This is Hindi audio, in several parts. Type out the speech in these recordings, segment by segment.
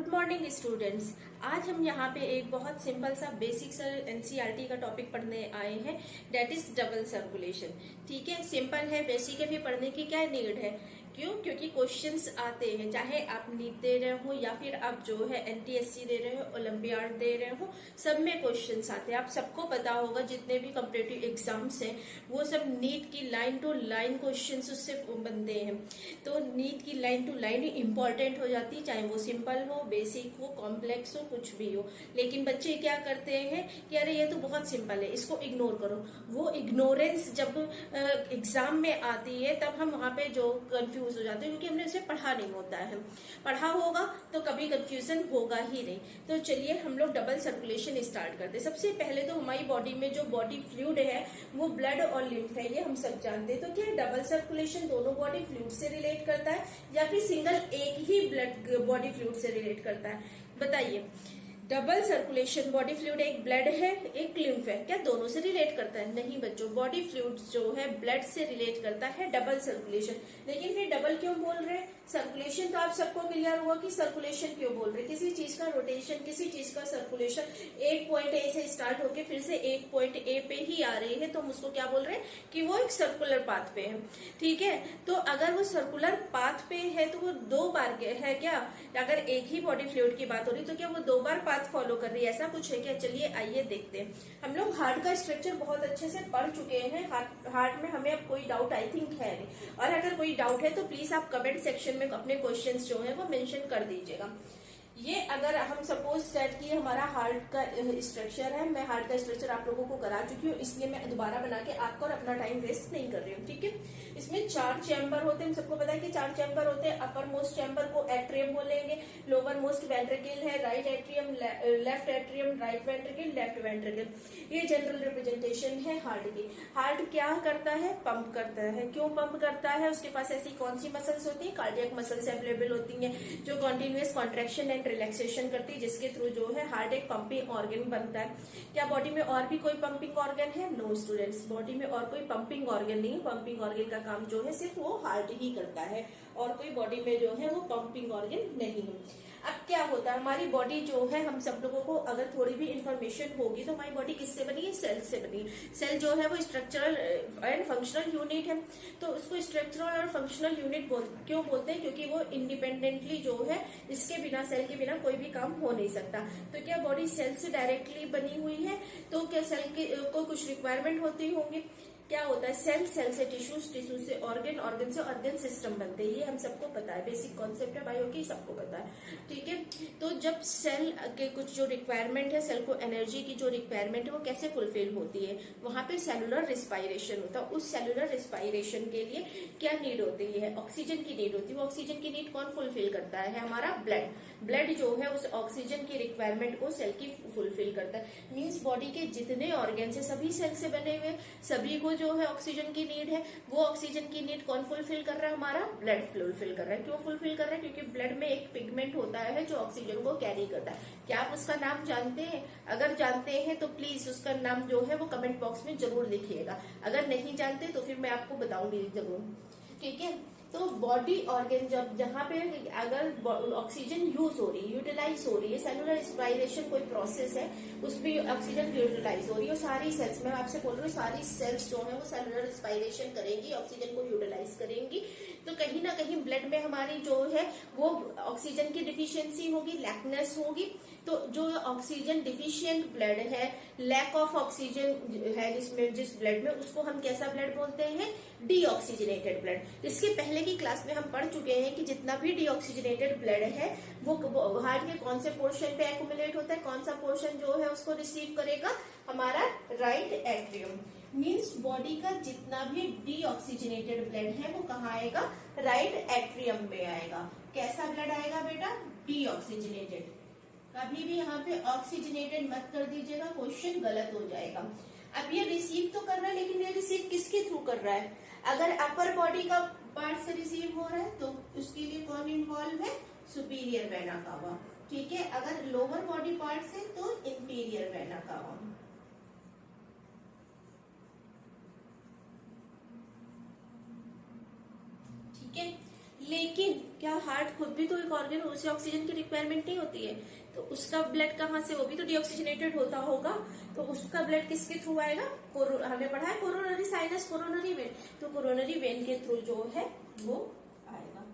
Good morning students. आज हम यहाँ पे एक बहुत सिंपल सा बेसिक सा एनसीईआरटी का टॉपिक पढ़ने आए हैं, डेट इज डबल सर्कुलेशन। ठीक है, सिंपल है, बेसिक है, भी पढ़ने की क्या नीड है। क्यों? क्योंकि क्वेश्चंस आते हैं, चाहे आप नीट दे रहे हो या फिर आप जो है एनटीएससी दे रहे हो, ओलंपियाड दे रहे हो, सब में क्वेश्चंस आते हैं। आप सबको पता होगा, जितने भी कॉम्पिटिटिव एग्जाम्स हैं वो सब नीट की लाइन टू लाइन क्वेश्चंस उससे बनते हैं। तो नीट की लाइन टू लाइन इंपॉर्टेंट हो जाती है, चाहे वो सिंपल हो, बेसिक हो, कॉम्प्लेक्स हो, कुछ भी हो। लेकिन बच्चे क्या करते हैं कि अरे ये तो बहुत सिंपल है, इसको इग्नोर करो। वो इग्नोरेंस जब एग्जाम में आती है तब हम वहां पे जो कंफ्यूज हो जाते हैं, क्योंकि हमने उसे पढ़ा नहीं होता है। पढ़ा होगा तो कभी कंफ्यूजन होगा ही नहीं। तो चलिए हम लोग डबल सर्कुलेशन स्टार्ट करते हैं। सबसे पहले तो हमारी बॉडी में जो बॉडी फ्लूइड है वो ब्लड और लिम्फ है, ये हम सब जानते हैं। तो क्या डबल सर्कुलेशन दोनों बॉडी फ्लूइड से रिलेट करता है या फिर सिंगल एक ही ब्लड बॉडी फ्लूइड से रिलेट करता है? बताइए। डबल सर्कुलेशन बॉडी फ्लूइड, एक ब्लड है एक लिम्फ है, क्या दोनों से रिलेट करता है? नहीं बच्चों, बॉडी फ्लूइड जो है ब्लड से रिलेट करता है डबल सर्कुलेशन। लेकिन फिर डबल क्यों बोल रहे हैं? सर्कुलेशन तो आप सबको क्लियर हुआ कि सर्कुलेशन क्यों बोल रहे हैं। किसी चीज का रोटेशन, किसी चीज का सर्कुलेशन एक पॉइंट ए से स्टार्ट होके फिर से एक पॉइंट ए पे ही आ रही है, तो हम उसको क्या बोल रहे हैं कि वो एक सर्कुलर पाथ पे है। ठीक है, तो अगर वो सर्कुलर पाथ पे है तो वो दो बार है क्या? अगर एक ही बॉडी फ्लूइड की बात हो रही तो क्या वो दो बार पाथ फॉलो कर रही है, ऐसा कुछ है क्या? चलिए आइए देखते हैं। हम लोग हार्ट का स्ट्रक्चर बहुत अच्छे से पढ़ चुके हैं। हार्ट में हमें अब कोई डाउट आई थिंक है नहीं, और अगर कोई डाउट है तो प्लीज आप कमेंट सेक्शन में अपने क्वेश्चंस जो है वो मेंशन कर दीजिएगा। ये अगर हम सपोज सेट की हमारा हार्ट का स्ट्रक्चर है, मैं हार्ट का स्ट्रक्चर आप लोगों को करा चुकी हूँ, इसलिए मैं दोबारा बना के आपको और अपना टाइम वेस्ट नहीं कर रही हूँ। ठीक है, इसमें 4 चैम्बर होते हैं, हम सबको पता है कि 4 चैम्बर होते हैं। अपर मोस्ट चैम्बर को एट्रियम बोलेंगे, लोअर मोस्ट वेंट्रिकल है, right atrium, left atrium, right ventricle, left ventricle. ये जनरल रिप्रेजेंटेशन है हार्ट की। हार्ट क्या करता है? पंप करता है। क्यों पंप करता है? उसके पास ऐसी कौन सी मसल्स होती है? कार्डियक मसल्स अवेलेबल होती है, जो कॉन्टिन्यूअस कॉन्ट्रेक्शन एंड रिलैक्सेशन करती है, जिसके थ्रू जो है हार्ट एक पंपिंग ऑर्गन बनता है। क्या बॉडी में और भी कोई पंपिंग ऑर्गन है? नो स्टूडेंट्स, बॉडी में और कोई पंपिंग ऑर्गन नहीं है। पंपिंग ऑर्गन का काम जो है सिर्फ वो हार्ट ही करता है, और कोई बॉडी में जो है वो पंपिंग ऑर्गन नहीं है। अब क्या होता है, हमारी बॉडी जो है, हम सब लोगों को अगर थोड़ी भी इंफॉर्मेशन होगी तो हमारी बॉडी किससे बनी है? सेल से बनी है। सेल जो है वो स्ट्रक्चरल एंड फंक्शनल यूनिट है। तो उसको स्ट्रक्चरल और फंक्शनल यूनिट क्यों बोलते हैं? क्योंकि वो इंडिपेंडेंटली जो है, इसके बिना, सेल के बिना कोई भी काम हो नहीं सकता। तो क्या बॉडी सेल से डायरेक्टली बनी हुई है? तो क्या सेल को कुछ रिक्वायरमेंट होती होंगी? क्या होता है? सेल से टिश्यूज, टिश्यू से ऑर्गन, ऑर्गन से ऑर्गन सिस्टम बनते हैं। ये हम सबको पता है, बेसिक कॉन्सेप्ट है बायो की, सबको पता है। ठीक है, तो जब सेल के कुछ जो रिक्वायरमेंट है, सेल को एनर्जी की जो रिक्वायरमेंट है वो कैसे फुलफिल होती है? वहां पे सेलुलर रिस्पायरेशन होता है। उस सेलुलर रिस्पायरेशन के लिए क्या नीड होती है? ऑक्सीजन की नीड होती है। वो ऑक्सीजन की नीड कौन फुलफिल करता है? हमारा ब्लड। ब्लड जो है उस ऑक्सीजन की रिक्वायरमेंट को सेल की फुलफिल करता है। मीन्स बॉडी के जितने ऑर्गन है सभी सेल से बने हुए, सभी को जो है ऑक्सीजन की नीड है। वो ऑक्सीजन की नीड कौन फुलफिल कर रहा है? हमारा ब्लड फुलफिल कर रहा है। क्यों फुलफिल कर रहा है? क्योंकि ब्लड में एक पिगमेंट होता है जो ऑक्सीजन को कैरी करता है। क्या आप उसका नाम जानते हैं? अगर जानते हैं तो प्लीज उसका नाम जो है वो कमेंट बॉक्स में जरूर लिखिएगा। अगर नहीं जानते तो फिर मैं आपको बताऊंगी जरूर। ठीक है, तो बॉडी ऑर्गन जब जहां पे अगर ऑक्सीजन यूज हो रही है, यूटिलाइज हो रही है, सेलुलर रेस्पिरेशन कोई प्रोसेस है, उसमें ऑक्सीजन यूटिलाइज हो रही है, सारी सेल्स, मैं आपसे बोल रही हूँ, सारी सेल्स जो है वो सेलुलर रेस्पिरेशन करेंगी, ऑक्सीजन को यूटिलाइज करेंगी। तो कहीं ना कहीं ब्लड में हमारी जो है वो ऑक्सीजन की डिफिशियंसी होगी, लैकनेस होगी। तो जो ऑक्सीजन डिफिशियंट ब्लड है, लैक ऑफ ऑक्सीजन है जिसमें, जिस ब्लड में, उसको हम कैसा ब्लड बोलते हैं? Deoxygenated blood. इसके पहले की क्लास में हम पढ़ चुके हैं कि जितना भी डीऑक्सीजनेटेड ब्लड है वो हार्ट के कौन से पोर्शन पे एक्युमुलेट होता है, कौन सा पोर्शन जो है उसको रिसीव करेगा? हमारा राइट एट्रियम। मीन्स बॉडी का जितना भी डीऑक्सीजनेटेड ब्लड है वो कहाँ आएगा? राइट एट्रियम में आएगा। कैसा ब्लड आएगा बेटा? डीऑक्सीजनेटेड। कभी भी यहाँ पे ऑक्सीजनेटेड मत कर दीजिएगा, क्वेश्चन गलत हो जाएगा। अब ये रिसीव तो कर रहा है, लेकिन ये रिसीव किसके थ्रू कर रहा है? अगर अपर बॉडी का पार्ट से रिसीव हो रहा है तो उसके लिए कौन इन्वॉल्व है? Superior vena cava. ठीक है, अगर लोअर बॉडी पार्ट से तो इंफीरियर वेना कावा। ठीक है, लेकिन क्या हार्ट खुद भी तो एक ऑर्गन है, उसे ऑक्सीजन की रिक्वायरमेंट नहीं होती है, तो उसका ब्लड कहाँ से, वो भी तो डीऑक्सीजनेटेड होता होगा, तो उसका ब्लड किसके थ्रू आएगा, हमने पढ़ा है कोरोनरी साइनस, कोरोनरी वेन, तो कोरोनरी वेन के थ्रू जो है वो आएगा।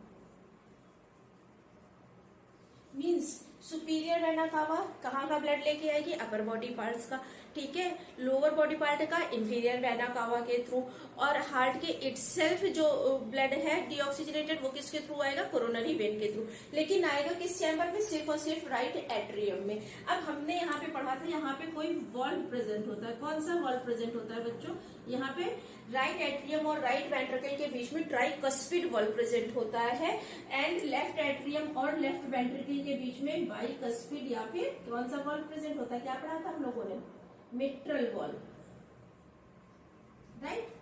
मीन्स सुपीरियर वेना कावा कहाँ का ब्लड लेके आएगी, अपर बॉडी पार्ट्स का, ठीक है, लोअर बॉडी पार्ट का इंफीरियर वेना कावा के थ्रू, और हार्ट के इटसेल्फ जो ब्लड है डीऑक्सीजनेटेड वो किसके थ्रू आएगा, कोरोनरी वेन के थ्रू, लेकिन आएगा किस चैम्बर में, सिर्फ और सिर्फ राइट एट्रियम में। अब हमने यहाँ पे पढ़ा था, यहाँ पे कोई वॉल्व प्रेजेंट होता है, कौन सा वॉल्व प्रेजेंट होता है बच्चों, यहाँ पे राइट एट्रियम और राइट वेंट्रिकल के बीच में ट्राइकस्पिड वॉल्व प्रेजेंट होता है, एंड लेफ्ट एट्रियम और लेफ्ट वेंट्रिकल के बीच में बाइकस्पिड या फिर कौन सा वॉल्व प्रेजेंट होता है, क्या पढ़ा था हम लोगों ने, मिट्रल वॉल्व, राइट।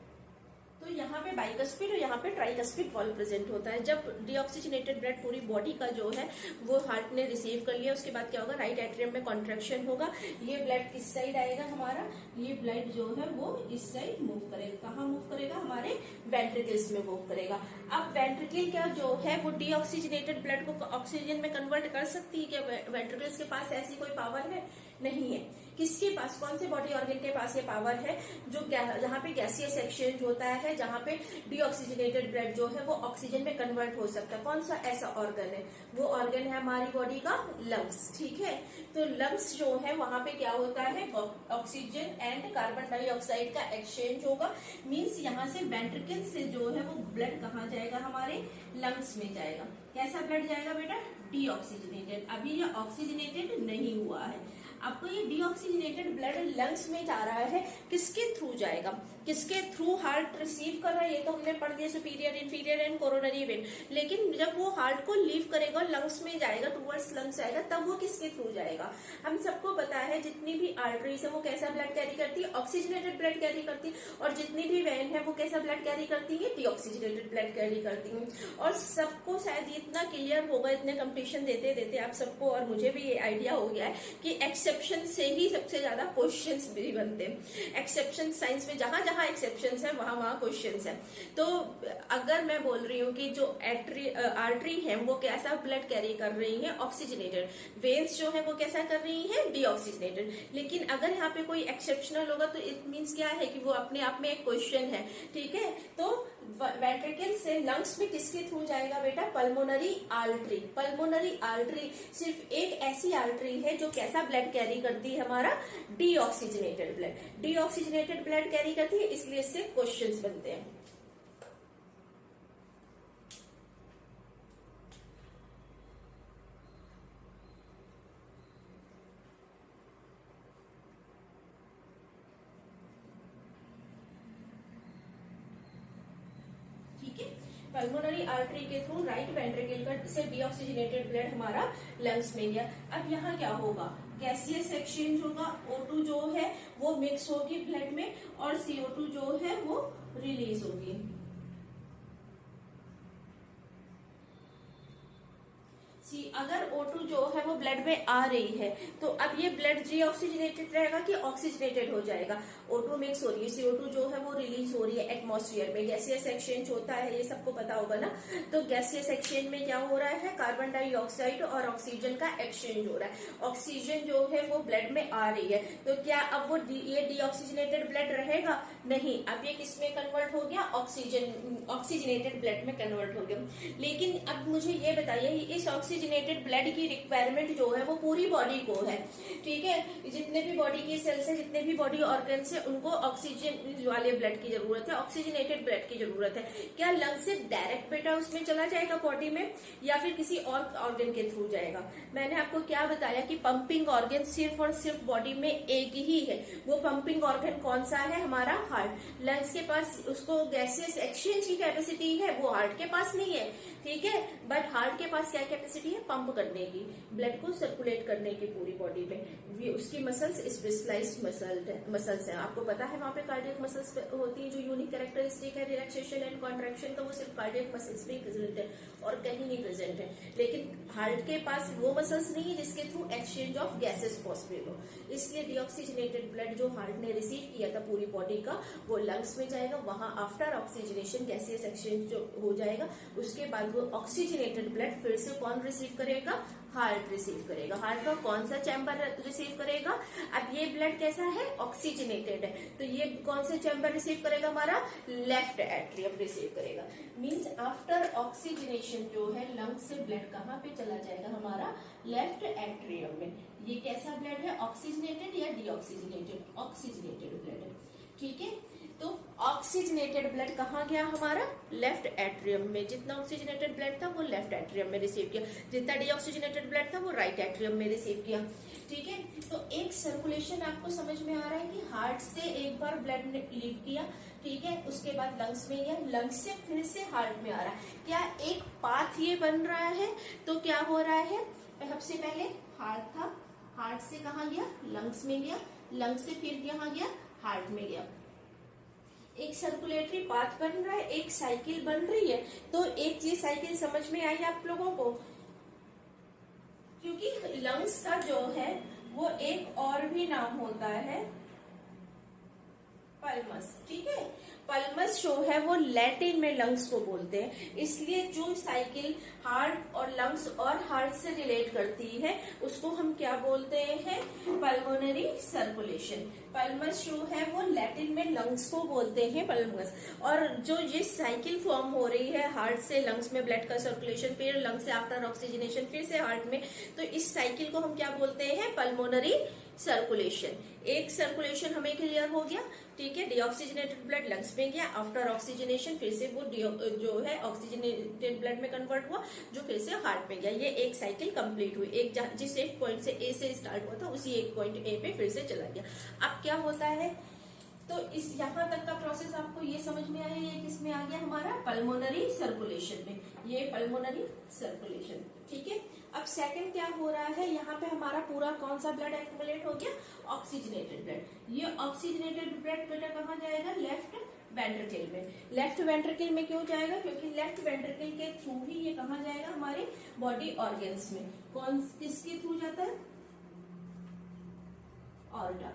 तो यहाँ पे बाइकस्पिड और यहाँ पे ट्राइकस्पिड वॉल्व प्रेजेंट होता है। जब डीऑक्सीजनेटेड ब्लड पूरी बॉडी का जो है वो हार्ट ने रिसीव कर लिया, उसके बाद क्या होगा, राइट एट्रियम में कॉन्ट्रैक्शन होगा, ये ब्लड किस साइड आएगा हमारा, ये ब्लड जो है वो इस साइड मूव करेगा, कहाँ मूव करेगा, हमारे वेंट्रिकल्स में मूव करेगा। अब वेंट्रिकल क्या जो है वो डीऑक्सीजनेटेड ब्लड को ऑक्सीजन में कन्वर्ट कर सकती है क्या, वेंट्रिकल्स के पास ऐसी कोई पावर है, नहीं है। किसके पास, कौन से बॉडी ऑर्गन के पास ये पावर है, जो जहाँ पे गैसियस एक्सचेंज होता है, जहाँ पे डीऑक्सीजनेटेड ब्लड जो है वो ऑक्सीजन में कन्वर्ट हो सकता है, कौन सा ऐसा ऑर्गन है, वो ऑर्गन है हमारी बॉडी का लंग्स, ठीक है। तो लंग्स जो है वहां पे क्या होता है, ऑक्सीजन एंड कार्बन डाइऑक्साइड का एक्सचेंज होगा, मीन्स यहाँ से वेंट्रिकल से जो है वो ब्लड कहाँ जाएगा, हमारे लंग्स में जाएगा। कैसा ब्लड जाएगा बेटा, डीऑक्सीजनेटेड, अभी ये ऑक्सीजनेटेड नहीं हुआ है, आपको ये डीऑक्सीजनेटेड ब्लड लंग्स में जा रहा है, किसके थ्रू जाएगा, किसके थ्रू हार्ट रिसीव कर रहा है, ये तो हमने पढ़ दिया, superior, inferior and coronary when, लेकिन जब वो हार्ट को लीव करेगा, लंग्स में जाएगा, टूवर्ड्स लंग्स जाएगा, तब वो किसके थ्रू जाएगा। हम सबको पता है जितनी भी आर्टरीज है वो कैसा ब्लड कैरी करती है, ऑक्सीजनेटेड ब्लड कैरी करती है, और जितनी भी वेन है वो कैसा ब्लड कैरी करती है, डीऑक्सीजनेटेड ब्लड कैरी करती है। और सबको शायद इतना क्लियर होगा, इतने कंपटीशन देते देते आप सबको और मुझे भी ये आइडिया हो गया है कि एक्सेप्शन से ही सबसे ज्यादा क्वेश्चंस भी बनते हैं। एक्सेप्शन साइंस में जहां जहां एक्सेप्शंस है वहां वहां क्वेश्चंस है। तो अगर मैं बोल रही हूँ कि जो आर्टरी है वो कैसा ब्लड कैरी कर रही है, ऑक्सीजनेटेड, वेन्स जो है वो कैसा कर रही है, डीऑक्सीजनेटेड, लेकिन अगर यहाँ पे कोई एक्सेप्शनल होगा तो इट मीन्स क्या है कि वो अपने आप में एक क्वेश्चन है, ठीक है। तो वेंट्रिकल से लंग्स में किसके थ्रू जाएगा बेटा, पल्मोनरी आर्टरी। पल्मोनरी आर्टरी सिर्फ एक ऐसी आर्टरी है जो कैसा ब्लड कैरी करती है, हमारा deoxygenated blood, deoxygenated blood carry करती है, इसलिए इससे क्वेश्चंस बनते हैं। पल्मोनरी आर्टरी के थ्रू राइट वेंट्रिकल से डीऑक्सीजनेटेड ब्लड हमारा लंग्स में गया। अब यहाँ क्या होगा, गैसियस एक्सचेंज होगा, O2 जो है वो मिक्स होगी ब्लड में और CO2 जो है वो रिलीज होगी। अगर O2 जो है वो ब्लड में आ रही है तो अब ये ब्लड डीऑक्सीजनेटेड रहेगा कि ऑक्सीजनेटेड हो जाएगा, O2 मिक्स हो रही है, CO2 जो है वो रिलीज हो रही है एटमॉस्फेयर में, गैसियस एक्सचेंज होता है, ये सबको पता होगा ना। तो गैसियस एक्सचेंज में क्या हो रहा है, कार्बन डाइऑक्साइड और ऑक्सीजन का एक्सचेंज हो रहा है, ऑक्सीजन जो है वो ब्लड में आ रही है, तो क्या अब वो ये डीऑक्सीजनेटेड ब्लड रहेगा, नहीं, अब ये किस में कन्वर्ट हो गया, ऑक्सीजनेटेड ब्लड में कन्वर्ट हो गया। लेकिन अब मुझे ये बताइए इस ऑक्सीजनेटेड ब्लड की रिक्वायरमेंट जो है वो पूरी बॉडी को है, ठीक है, जितने भी बॉडी के सेल्स है, जितने भी बॉडी ऑर्गन्स है, उनको ऑक्सीजन वाले ब्लड की जरूरत है, ऑक्सीजनेटेड ब्लड की जरूरत है। क्या लंग से डायरेक्ट बेटा उसमें चला जाएगा बॉडी में या फिर किसी और ऑर्गन के थ्रू जाएगा। मैंने आपको क्या बताया कि पंपिंग ऑर्गन सिर्फ और सिर्फ बॉडी में एक ही है, वो पंपिंग ऑर्गन कौन सा है, हमारा हार्ट। लंग्स के पास उसको गैसियस एक्सचेंज की कैपेसिटी है, वो हार्ट के पास नहीं है, ठीक है, बट हार्ट के पास क्या कैपेसिटी है, पंप करने की, ब्लड को सर्कुलेट करने की पूरी बॉडी में। उसकी मसल्स स्पेशलाइज्ड मसल्स हैं, आपको पता है वहां पे कार्डियक मसल्स होती हैं जो यूनिक कैरेक्टरिस्टिक है रिलैक्सेशन एंड कॉन्ट्रैक्शन का, वो सिर्फ कार्डियक मसल्स में प्रेजेंट है और कहीं नहीं प्रेजेंट है। लेकिन हार्ट के पास वो मसल्स नहीं है जिसके through exchange of gases possible हो, इसलिए डीऑक्सीजनेटेड ब्लड जो हार्ट ने रिसीव किया था पूरी बॉडी का वो लंग्स में जाएगा, वहां आफ्टर ऑक्सीजनेशन गैसियस एक्सचेंज जो हो जाएगा, उसके बाद बाद वो ऑक्सीजनेटेड ब्लड फिर से कौन रिसीव करेगा, हार्ट रिसीव करेगा। हार्ट का कौन सा चैम्बर रिसीव करेगा, अब ये ब्लड कैसा है, ऑक्सीजनेटेड है, तो ये कौन से चैम्बर रिसीव करेगा, हमारा लेफ्ट एट्रियम रिसीव करेगा। मींस आफ्टर ऑक्सीजनेशन जो है लंग्स से ब्लड कहाँ पे चला जाएगा, हमारा लेफ्ट एट्रियम में। ये कैसा ब्लड है, ऑक्सीजनेटेड या डीऑक्सीजनेटेड, ऑक्सीजनेटेड ब्लड है, ठीक है। तो ऑक्सीजनेटेड ब्लड कहाँ गया, हमारा लेफ्ट एट्रियम में। जितना ऑक्सीजनेटेड ब्लड था वो लेफ्ट एट्रियम में रिसीव किया, जितना डीऑक्सीजनेटेड ब्लड था वो राइट एट्रियम में रिसीव किया, ठीक है। तो एक सर्कुलेशन आपको समझ में आ रहा है कि हार्ट से एक बार ब्लड ने लीव किया, ठीक है, उसके बाद लंग्स में गया, लंग्स से फिर से हार्ट में आ रहा है। क्या एक पाथ ये बन रहा है, तो क्या हो रहा है, सबसे पहले हार्ट था, हार्ट से कहाँ गया, लंग्स में गया, लंग्स से फिर कहाँ गया, हार्ट में गया। एक सर्कुलेटरी पाथ बन रहा है, एक साइकिल बन रही है। तो एक चीज साइकिल समझ में आई आप लोगों को, क्योंकि लंग्स का जो है वो एक और भी नाम होता है पल्मस, ठीक है। पल्मस जो है वो लैटिन में लंग्स को बोलते हैं, इसलिए जो साइकिल हार्ट और लंग्स और हार्ट से रिलेट करती है उसको हम क्या बोलते हैं, पल्मोनरी सर्कुलेशन। पल्मस जो है वो लैटिन में लंग्स को बोलते हैं पल्मस। और जो ये साइकिल फॉर्म हो रही है हार्ट से लंग्स में ब्लड का सर्कुलेशन, फिर लंग्स से आफ्टर ऑक्सीजनेशन फिर से हार्ट में, तो इस साइकिल को हम क्या बोलते हैं, पल्मोनरी सर्कुलेशन। एक सर्कुलेशन हमें क्लियर हो गया, ठीक है। डीऑक्सीजनेटेड ब्लड लंग्स में गया, आफ्टर ऑक्सीजनेशन फिर से वो जो है ऑक्सीजनेटेड ब्लड में कन्वर्ट हुआ, जो फिर से हार्ट में गया। ये एक साइकिल कंप्लीट हुई, एक जिस एक पॉइंट से ए से स्टार्ट हुआ था उसी एक पॉइंट ए पे फिर से चला गया। अब क्या होता है, तो इस यहाँ तक का प्रोसेस आपको ये समझ में आया, ये किसमें आ गया, हमारा पल्मोनरी सर्कुलेशन में, ये पल्मोनरी सर्कुलेशन, ठीक है। अब सेकंड क्या हो रहा है, यहाँ पे हमारा पूरा कौन सा ब्लड एक्युमुलेट हो गया, ऑक्सीजनेटेड ब्लड। ये ऑक्सीजनेटेड ब्लड बेटा कहाँ जाएगा, लेफ्ट वेंट्रिकल में। लेफ्ट वेंट्रिकल में क्यों जाएगा, क्योंकि लेफ्ट वेंट्रिकल के थ्रू ही ये कहाँ जाएगा, हमारे बॉडी ऑर्गन्स में। कौन किसके थ्रू जाता है, ऑर्डा,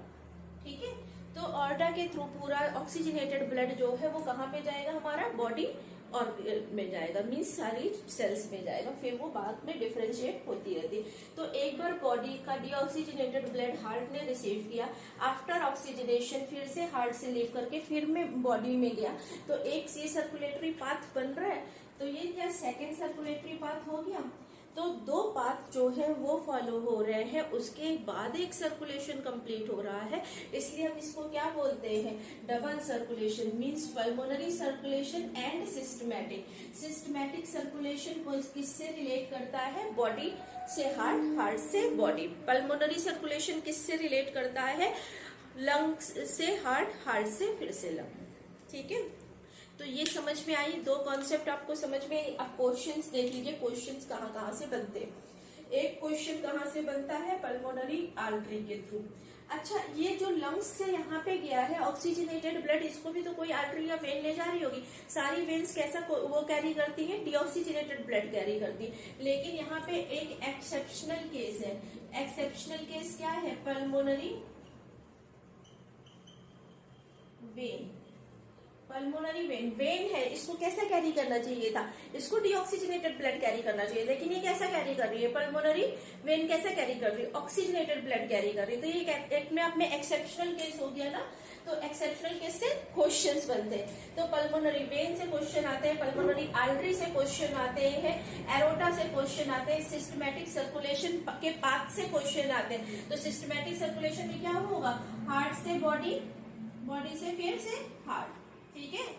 ठीक है। तो ऑर्डा के थ्रू पूरा ऑक्सीजनेटेड ब्लड जो है वो कहाँ पे जाएगा, हमारा बॉडी ऑर्गन में जाएगा, मीन्स सारी सेल्स में जाएगा, फिर वो बाद में डिफरेंशिएट होती रहती है। तो एक बार बॉडी का डीऑक्सीजनेटेड ब्लड हार्ट ने रिसीव किया, आफ्टर ऑक्सीजनेशन फिर से हार्ट से लीव करके फिर में बॉडी में गया, तो एक ये सर्कुलेटरी पाथ बन रहा है। तो ये क्या सेकेंड सर्कुलेटरी पाथ हो गया। तो दो पाथ जो है वो फॉलो हो रहे हैं, उसके बाद एक सर्कुलेशन कंप्लीट हो रहा है, इसलिए हम इसको क्या बोलते हैं, double circulation. Means pulmonary circulation and systematic. Systematic circulation को किससे रिलेट करता है, बॉडी से हार्ट, हार्ट से बॉडी। पल्मोनरी सर्कुलेशन किससे रिलेट करता है, लंग्स से हार्ट, हार्ट से फिर से लंग, ठीक है। तो ये समझ में आई, दो कॉन्सेप्ट आपको समझ में आई। अब क्वेश्चंस देख लीजिए, क्वेश्चंस कहाँ से बनते हैं। एक क्वेश्चन कहाँ से बनता है, पल्मोनरी आर्टरी के थ्रू। अच्छा, ये जो लंग्स से यहाँ पे गया है ऑक्सीजनेटेड ब्लड, इसको भी तो कोई आर्टरी या वेन ले जा रही होगी। सारी वेन्स कैसा वो कैरी करती है, डीऑक्सीजनेटेड ब्लड कैरी करती है। लेकिन यहाँ पे एक एक्सेप्शनल केस है। एक्सेप्शनल केस क्या है, pulmonary vein. Pulmonary vein, when है, इसको कैसा कैरी करना चाहिए था, इसको डीऑक्सीजनेटेड ब्लड कैरी करना चाहिए, लेकिन ये कैसा कैरी कर रही है, पल्मोनरी वेन कैसा कैरी कर रही है, ऑक्सीजनेटेड ब्लड कैरी कर रही है। तो ये एक में अपने एक्सेप्शनल केस हो गया ना। तो एक्सेप्शनल केस से क्वेश्चंस बनते हैं। तो पल्मोनरी वेन से क्वेश्चन आते हैं, पल्मोनरी आर्टरी से क्वेश्चन आते हैं, एरोटा से क्वेश्चन आते हैं, सिस्टमैटिक सर्कुलेशन के पाथ से क्वेश्चन आते हैं। तो सिस्टमैटिक सर्कुलेशन में क्या होगा, हार्ट से बॉडी, बॉडी से फिर से हार्ट, ठीक है।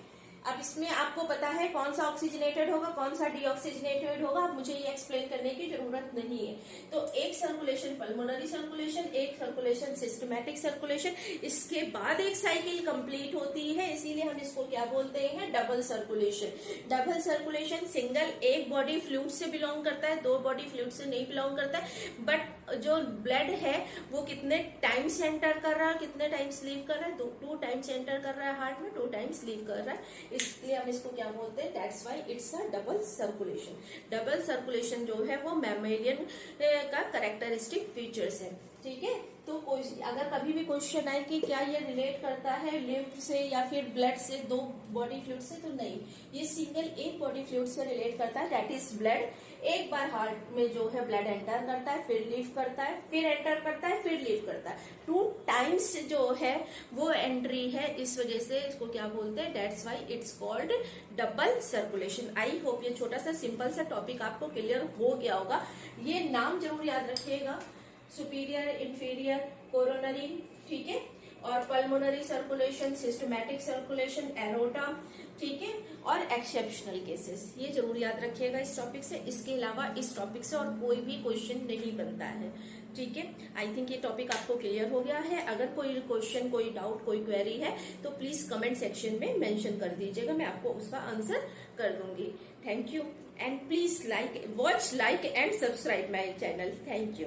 अब इसमें आपको पता है कौन सा ऑक्सीजनेटेड होगा, कौन सा डीऑक्सीजनेटेड होगा, मुझे ये एक्सप्लेन करने की जरूरत नहीं है। तो एक सर्कुलेशन पल्मोनरी सर्कुलेशन, एक सर्कुलेशन सिस्टमैटिक सर्कुलेशन, इसके बाद एक साइकिल कंप्लीट होती है, इसीलिए हम इसको क्या बोलते हैं, double circulation. Double circulation single एक बॉडी फ्लूइड से बिलोंग करता है, दो बॉडी फ्लूइड से नहीं बिलोंग करता है। बट जो ब्लड है वो कितने टाइम्स एंटर कर रहा है, कितने टाइम्स लीव कर रहा है, 2 टाइम्स एंटर कर रहा है हार्ट में, 2 टाइम्स लीव कर रहा है, इसलिए हम इसको क्या बोलते हैं, that's why it's a double circulation. Double circulation जो है वो मैमेलियन का कैरेक्टरिस्टिक फीचर्स है। ठीक है, तो अगर कभी भी क्वेश्चन आए कि क्या ये रिलेट करता है लिम्फ से या फिर ब्लड से, दो बॉडी फ्लूइड से, तो नहीं, ये सिंगल एक बॉडी फ्लूइड से रिलेट करता है, दैट इज ब्लड। एक बार हार्ट में जो है ब्लड एंटर करता है, फिर लीव करता है, फिर एंटर करता है, फिर लीव करता है, 2 टाइम्स जो है वो एंट्री है, इस वजह से इसको क्या बोलते हैं, that's why it's called double circulation. I hope ये छोटा सा सिंपल सा टॉपिक आपको क्लियर हो गया होगा। ये नाम जरूर याद रखिएगा, सुपीरियर, इंफीरियर, कोरोनरी, ठीक है, और pulmonary circulation, systematic circulation, aorta, ठीक है, और एक्सेप्शनल केसेस, ये जरूर याद रखिएगा इस टॉपिक से। इसके अलावा इस टॉपिक से और कोई भी क्वेश्चन नहीं बनता है। ठीक है, आई थिंक ये टॉपिक आपको क्लियर हो गया है। अगर कोई क्वेश्चन, कोई डाउट, कोई क्वेरी है तो प्लीज कमेंट सेक्शन में मेंशन कर दीजिएगा, मैं आपको उसका आंसर कर दूंगी। Thank you and please watch, like and subscribe my channel. Thank you.